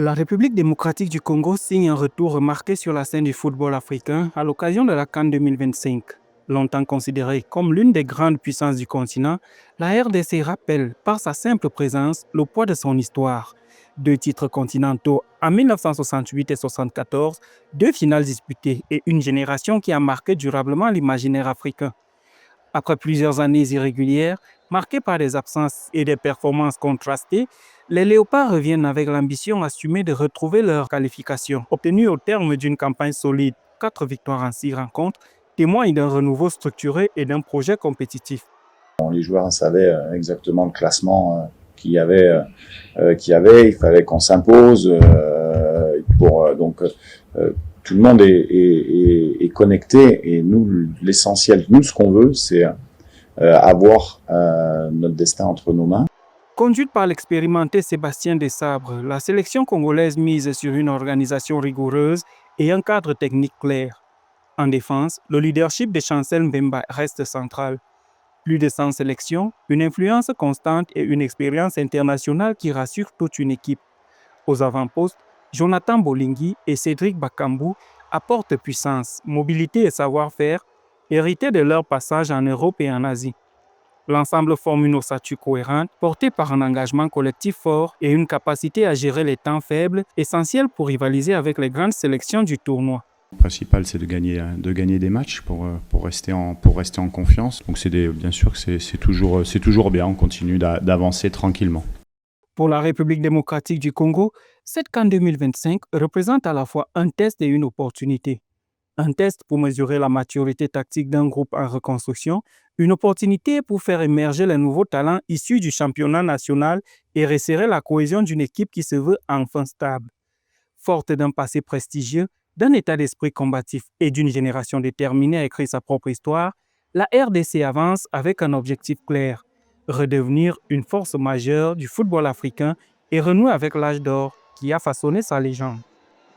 La République démocratique du Congo signe un retour remarqué sur la scène du football africain à l'occasion de la CAN 2025. Longtemps considérée comme l'une des grandes puissances du continent, la RDC rappelle par sa simple présence le poids de son histoire. 2 titres continentaux en 1968 et 1974, 2 finales disputées et une génération qui a marqué durablement l'imaginaire africain. Après plusieurs années irrégulières, marquées par des absences et des performances contrastées, les Léopards reviennent avec l'ambition assumée de retrouver leur qualification. Obtenue au terme d'une campagne solide, 4 victoires en 6 rencontres, témoignent d'un renouveau structuré et d'un projet compétitif. Les joueurs savaient exactement le classement qu'il y avait, il fallait qu'on s'impose. Tout le monde est connecté et nous, l'essentiel, nous, ce qu'on veut, c'est avoir notre destin entre nos mains. Conduite par l'expérimenté Sébastien Desabre, la sélection congolaise mise sur une organisation rigoureuse et un cadre technique clair. En défense, le leadership de Chancel Mbemba reste central. Plus de 100 sélections, une influence constante et une expérience internationale qui rassure toute une équipe. Aux avant-postes, Jonathan Bolingui et Cédric Bakambu apportent puissance, mobilité et savoir-faire, hérités de leur passage en Europe et en Asie. L'ensemble forme une ossature cohérente, portée par un engagement collectif fort et une capacité à gérer les temps faibles, essentiels pour rivaliser avec les grandes sélections du tournoi. Le principal, c'est de gagner des matchs pour rester en confiance. Donc bien sûr que c'est toujours bien, on continue d'avancer tranquillement. Pour la République démocratique du Congo, cette CAN 2025 représente à la fois un test et une opportunité. Un test pour mesurer la maturité tactique d'un groupe en reconstruction, une opportunité pour faire émerger les nouveaux talents issus du championnat national et resserrer la cohésion d'une équipe qui se veut enfin stable. Forte d'un passé prestigieux, d'un état d'esprit combatif et d'une génération déterminée à écrire sa propre histoire, la RDC avance avec un objectif clair: redevenir une force majeure du football africain et renouer avec l'âge d'or qui a façonné sa légende.